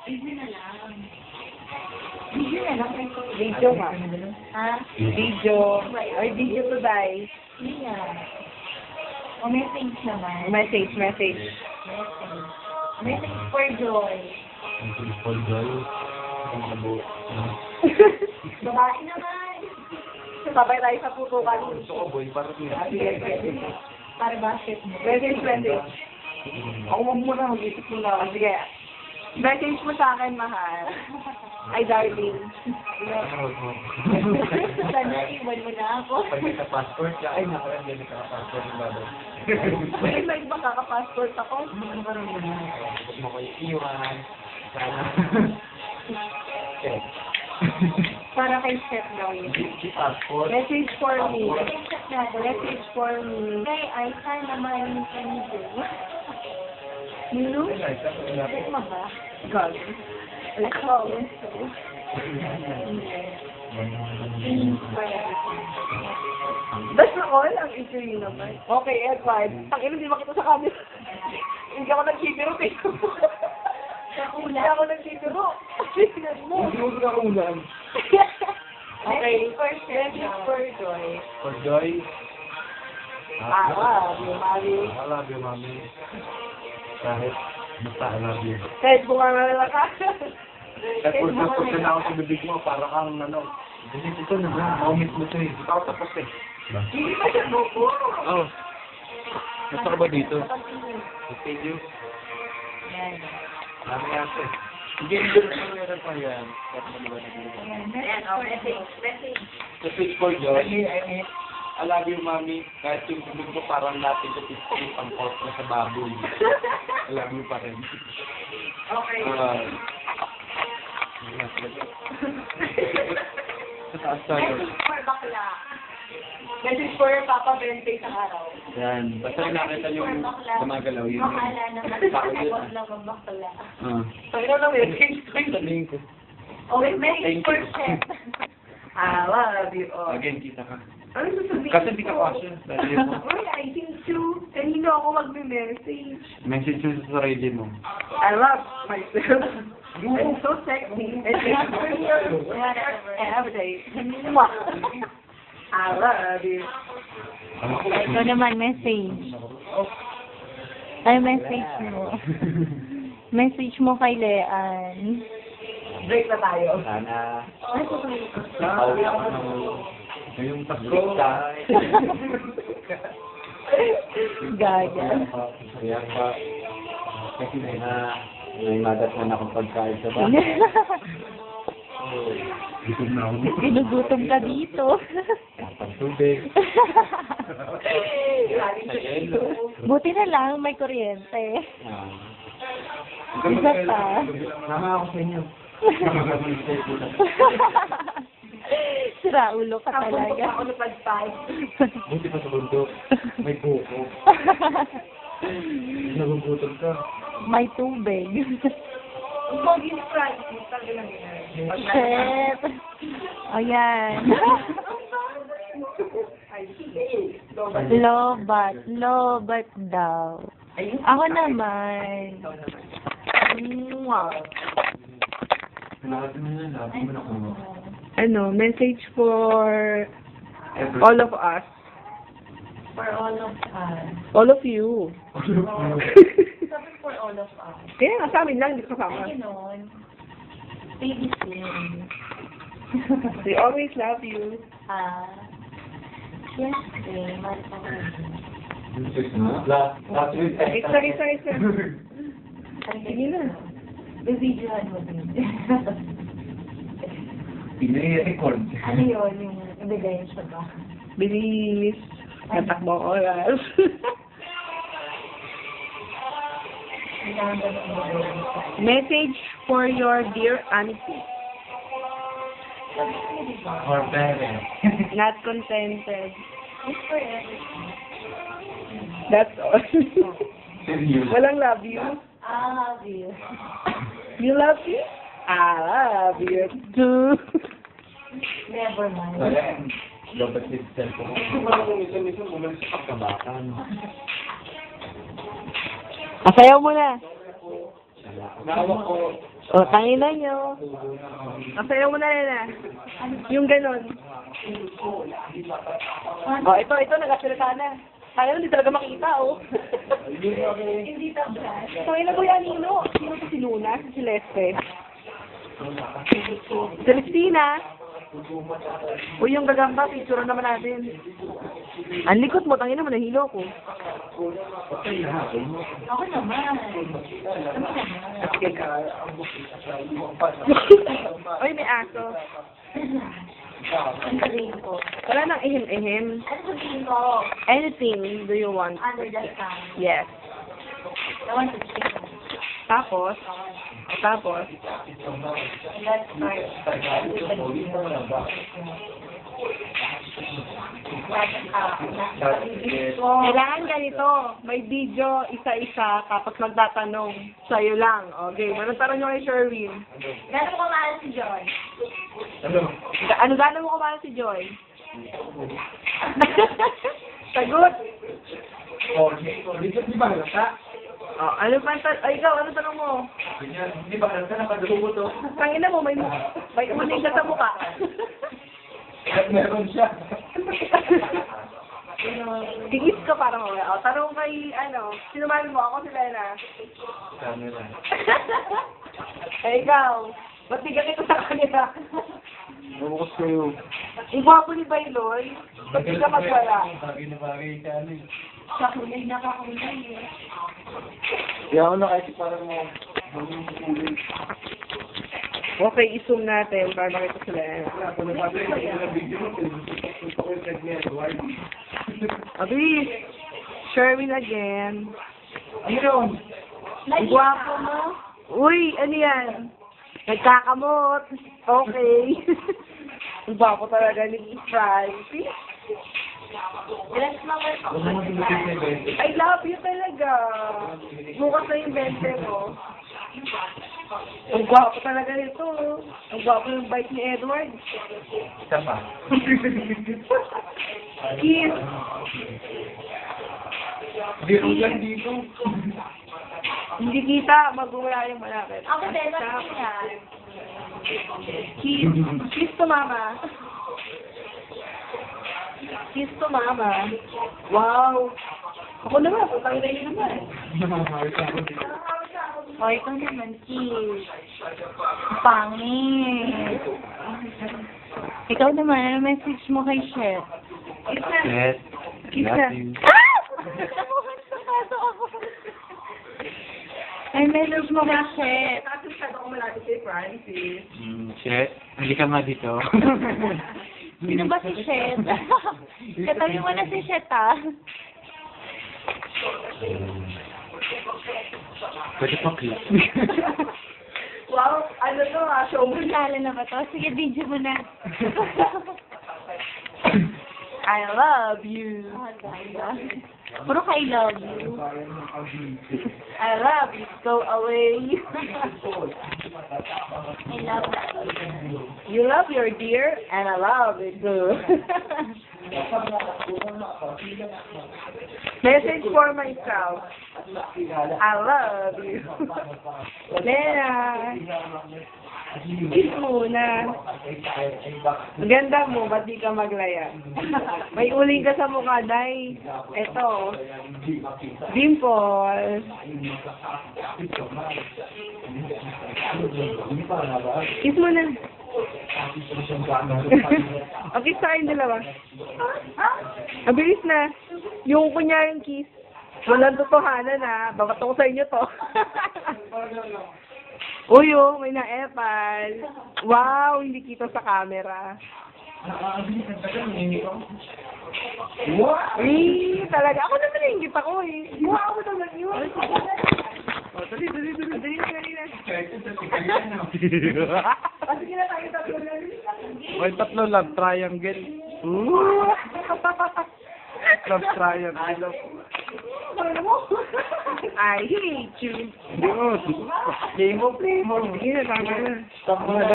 Video na lang. Video na lang. Video nga. Ha? Video. Ay, video to guys. Iya. O message naman. Message. Message. Message for Joy. For Joy. Babae naman. Sabay tayo sa putukan. Gusto ko, boy, para Para bakit mo? Message. Ako muna, mag-isip muna. Sige. Message mo sa akin, mahal. Ay, darling. Sana iwan mo na ako. Pag may passport ka, ay, nakaraan din nagkaka-passport ng bago. Ay, may iba kakapassport ako. Ano ka rin muna? Huwag mo kayo iwan. Sana. Okay. Para kay Chef daw yun. Di passport. Message for me. Message for Hey, ay sana naman kanito. Nino? Bakit mo ba? God. Ako. That's all ang interview naman. Okay, Edward. Tangin, hindi makita sa camera. Hindi ako nagsibiro, eh. Hindi ako nagsibiro. Tingnan mo. Hindi mo ka ulan. Okay. Message for Joy. For Joy. Mami. I love you, mami. Kahit, basta I love you. Kahit bunga na lang ka. Kahit pagka na ako sa bibig mo, para kang ano. Ito na ba? Moment mo ito eh. Hindi ako tapos eh. Hindi pa siya buko. Oo. Gusto ka ba dito? Thank you. Yan. Dami nga ito eh. Hindi, hindi na meron pa yan. Kahit maliwan na dito. Message. Message for Joy. I love you, mami. Kahit yung bibig mo parang natin sa pistil ang pork na sa baboy. I love you pa rin. Okay. Sa taas tayo. Message for bakla. Message for Papa Bente sa araw. Yan. Basta nakita yung gumagalaw yun. Bakala naman. Huwag lang ang bakla. Panginoon na message ko yun. Sabihin ko. Okay, Message for Chef. I love you all. Again, kita ka. Ano sasabihin Kasi hindi ka passion. Dahil mo. Uy, I think too. Kanino ako mag-message? Message mo sa sarili mo. I love myself. I'm so sexy. Every day. Mwah. I love you. Ito naman, message. Ay, message mo. Message mo kay Leanne. Break na tayo. Sana. Ay, tuloy. Nakauwi ako ng ngayong Pasko. Gaga. Kaya pa. Kasi may madat na akong pagkain sa bahay. Gutom na ako. Ginugutom ka dito. Kapag tubig. Buti na lang may kuryente. Isa pa. Nama ako sa inyo. Sira ulo ka Ako talaga. na pagpay. Buti pa sa bundok. May buko. Nagugutom ka. May tubig. Ang pogi ni Francis, talaga lang yan. Shit. O yan. Lobat daw. Ako naman. Mwah. Labi mo na, labi mo na kung Ano, message for all of us. For all of us. All of you. Sabi for all of us. Kaya nga sa amin lang, hindi kasama. Ay, gano'n. Baby slim. We always love you. Yes, mahal ko rin. Last week. Isa. Sige na. Bibidyohan mo din. Pinay-record. Ano yun, yung ibigay siya ba? Bilis. Natakbo ang oras. Message for your dear auntie. Or parents. Not contented. It's for everything. That's all. Serious. Walang love you. I love you. You love me? I love you too. Never mind. Dapat si cellphone. Minsan umalis sa pagkabakan. Masayaw mo na. Naawa ko O, tangina nyo. Sayaw mo na rin ah. Yung ganon. O, ito, nag-asalita na. Kaya hindi talaga makita, oh. Hindi tablas. Tangina ko yan, Nino. Sino to si Luna? Si Celeste. Celestina. Uy, yung gagamba, picture naman natin. Ang likot mo, tangina mo, nahilo ko. Ako naman. Uy, may aso. Ang sabihin ko. Wala nang ihim-ihim. Ano sabihin ko? Anything do you want? Under the sun. Yes. I want to chicken. Tapos? Tapos? Let's start. Kailangan ganito. May video, isa-isa, tapos magtatanong. Sa'yo lang. Okay, anong tanong nyo kay Sherwin? Gano'n ko mahal si Joy? Ano gano'n mo kumahal si Joy? Sagot! Di ba halata? Oh, ano pa ay, ikaw, ano tanong mo? Di ba halata nakadugo to? Tangina mo, may uling ka sa mukha. Meron siya. Tigis ka parang wala. O, tanong kay, sino mahal mo? Ako si Lena. Camera. Eh, ikaw, ba't di ka kita sa kanila? Bukas kayo. Ang gwapo ni Bayloy, ba't di ka magwala? Bagay na bagay ka ano eh. Sa kulay na kakulay eh. Kaya ako na kasi parang mo. Okay, i-zoom natin para makita sila. Abilis! Sherwin again. Ayun! Ang gwapo mo. Uy, ano yan? Nagkakamot. Okay. Ang gwapo talaga ni Francis. Ilan flower ko? I love you talaga. Bukas na yung 20 mo. Ang gwapo talaga nito. Ang gwapo yung bike ni Edward. Isa pa. Kiss. Biro yan dito. Hindi kita. Magmumula yung malapit. Ako din, ano yan? Kiss. Kiss to mama. Kiss to mama. Wow. Ako naman. Putang ina yun naman. O, ikaw naman, kiss. Pangit. Ikaw naman, ano message mo kay Chef? Kiss na. Yes. Kiss na. Ay, message mo kay Chef. Kasi masyado ko malapit kay Francis. Chet, halika nga dito. Sino ba si Chef? Katabi mo na si Chef, ah. Pwede pa clip. Wow, ano to ha? Show mo. Lalo na ba to? Sige, video mo na. I love you. Puro ka I love you. I love you. Go away. I love You love your dear, and I love it too. Message for myself. I love you. Lena. Kiss muna. Ganda mo, ba't di ka maglaya? May uling ka sa mukha, Day. Eto. Dimple. Kiss mo na. Okay, sa akin dalawa. Mabilis na. Yung kunyaring kiss. Walang totohanan ha. Babato ko sa inyo to. Uy, oh, may na-epal. Wow, hindi kita sa camera. Eh, talaga. Ako naman naingit ako eh. Wow, ako naman yun. Oh, dali na. Sige na tayo tatlo na. May tatlo lang, triangle. Love triangle. I hate you. Play mo. Sige na, tama na. Stop mo na.